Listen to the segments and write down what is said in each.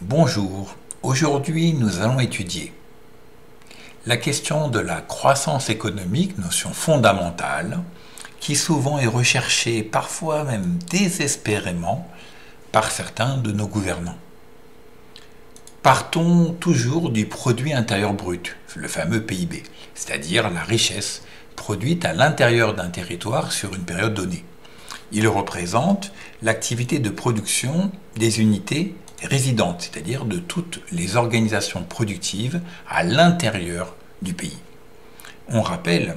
Bonjour, aujourd'hui nous allons étudier la question de la croissance économique, notion fondamentale, qui souvent est recherchée, parfois même désespérément, par certains de nos gouvernants. Partons toujours du produit intérieur brut, le fameux PIB, c'est-à-dire la richesse produite à l'intérieur d'un territoire sur une période donnée. Il représente l'activité de production des unités résidentes, c'est-à-dire de toutes les organisations productives à l'intérieur du pays. On rappelle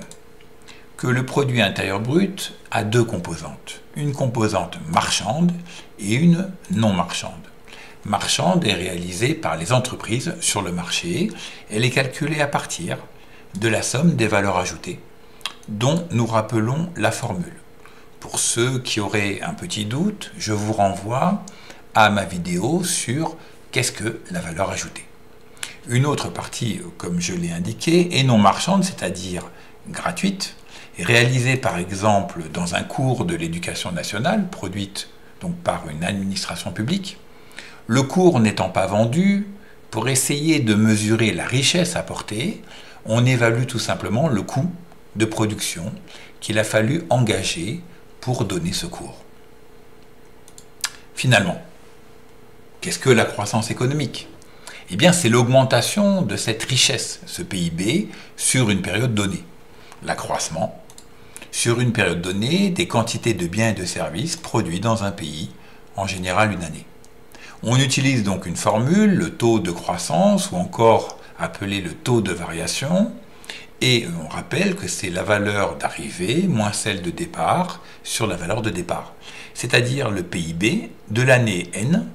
que le produit intérieur brut a deux composantes, une composante marchande et une non marchande. Marchande est réalisée par les entreprises sur le marché, elle est calculée à partir de la somme des valeurs ajoutées, dont nous rappelons la formule. Pour ceux qui auraient un petit doute, je vous renvoie à ma vidéo sur qu'est-ce que la valeur ajoutée. Une autre partie, comme je l'ai indiqué, est non marchande, c'est-à-dire gratuite, réalisée par exemple dans un cours de l'éducation nationale, produite donc par une administration publique. Le cours n'étant pas vendu, pour essayer de mesurer la richesse apportée, on évalue tout simplement le coût de production qu'il a fallu engager pour donner ce cours. Finalement, qu'est-ce que la croissance économique? Eh bien, c'est l'augmentation de cette richesse, ce PIB, sur une période donnée. L'accroissement, sur une période donnée, des quantités de biens et de services produits dans un pays, en général une année. On utilise donc une formule, le taux de croissance, ou encore appelé le taux de variation, et on rappelle que c'est la valeur d'arrivée moins celle de départ sur la valeur de départ, c'est-à-dire le PIB de l'année N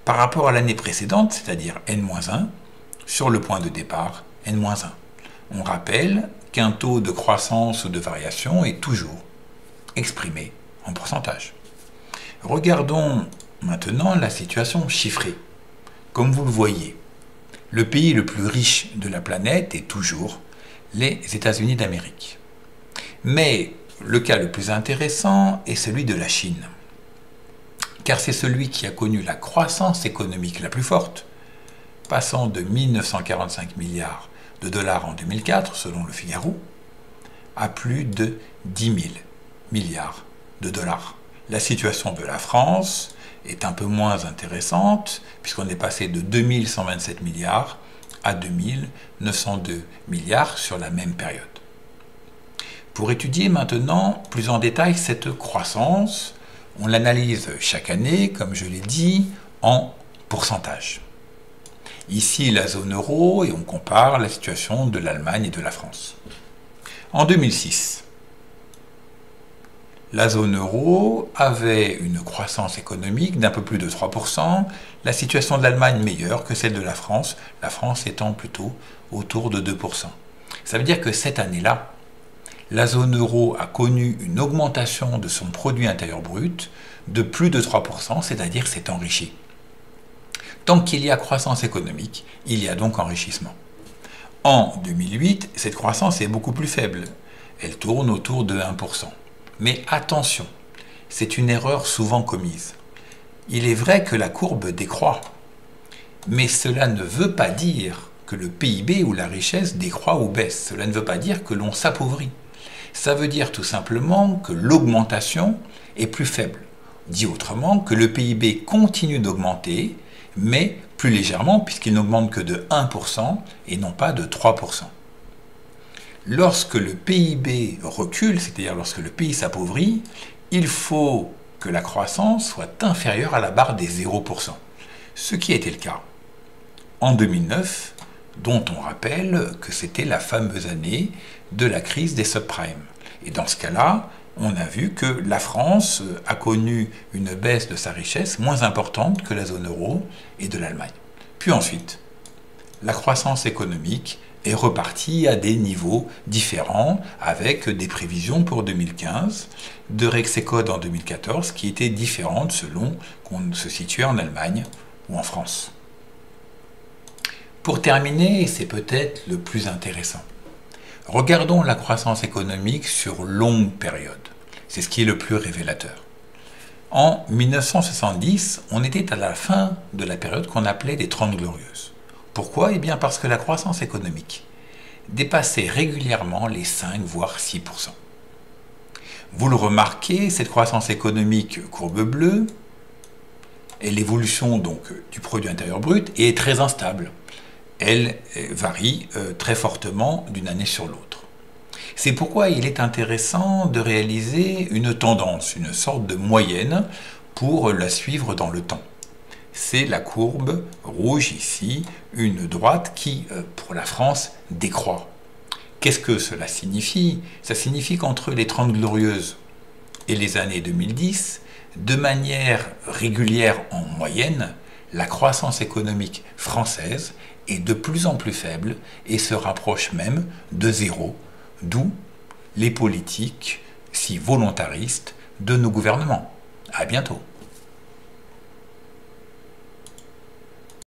par rapport à l'année précédente, c'est-à-dire N-1, sur le point de départ N-1. On rappelle qu'un taux de croissance ou de variation est toujours exprimé en pourcentage. Regardons maintenant la situation chiffrée. Comme vous le voyez, le pays le plus riche de la planète est toujours les États-Unis d'Amérique. Mais le cas le plus intéressant est celui de la Chine, car c'est celui qui a connu la croissance économique la plus forte, passant de 1945 milliards de dollars en 2004, selon le Figaro, à plus de 10 000 milliards de dollars. La situation de la France est un peu moins intéressante, puisqu'on est passé de 2127 milliards à 2902 milliards sur la même période. Pour étudier maintenant plus en détail cette croissance, on l'analyse chaque année, comme je l'ai dit, en pourcentage. Ici, la zone euro, et on compare la situation de l'Allemagne et de la France. En 2006, la zone euro avait une croissance économique d'un peu plus de 3%, la situation de l'Allemagne meilleure que celle de la France étant plutôt autour de 2%. Ça veut dire que cette année-là, la zone euro a connu une augmentation de son produit intérieur brut de plus de 3%, c'est-à-dire s'est enrichi. Tant qu'il y a croissance économique, il y a donc enrichissement. En 2008, cette croissance est beaucoup plus faible. Elle tourne autour de 1%. Mais attention, c'est une erreur souvent commise. Il est vrai que la courbe décroît, mais cela ne veut pas dire que le PIB ou la richesse décroît ou baisse. Cela ne veut pas dire que l'on s'appauvrit. Ça veut dire tout simplement que l'augmentation est plus faible. Dit autrement, que le PIB continue d'augmenter, mais plus légèrement, puisqu'il n'augmente que de 1% et non pas de 3%. Lorsque le PIB recule, c'est-à-dire lorsque le pays s'appauvrit, il faut que la croissance soit inférieure à la barre des 0%. Ce qui était le cas en 2009, dont on rappelle que c'était la fameuse année de la crise des subprimes. Et dans ce cas-là, on a vu que la France a connu une baisse de sa richesse moins importante que la zone euro et de l'Allemagne. Puis ensuite, la croissance économique est repartie à des niveaux différents avec des prévisions pour 2015, de Rexecode en 2014 qui étaient différentes selon qu'on se situait en Allemagne ou en France. Pour terminer, et c'est peut-être le plus intéressant, regardons la croissance économique sur longue période. C'est ce qui est le plus révélateur. En 1970, on était à la fin de la période qu'on appelait les 30 glorieuses. Pourquoi? Eh bien parce que la croissance économique dépassait régulièrement les 5 voire 6%. Vous le remarquez, cette croissance économique courbe bleue et l'évolution donc du produit intérieur brut est très instable. Elle varie très fortement d'une année sur l'autre. C'est pourquoi il est intéressant de réaliser une tendance, une sorte de moyenne pour la suivre dans le temps. C'est la courbe rouge ici, une droite qui, pour la France, décroît. Qu'est-ce que cela signifie? Ça signifie qu'entre les 30 glorieuses et les années 2010, de manière régulière en moyenne, la croissance économique française est de plus en plus faible et se rapproche même de zéro, d'où les politiques si volontaristes de nos gouvernements. À bientôt.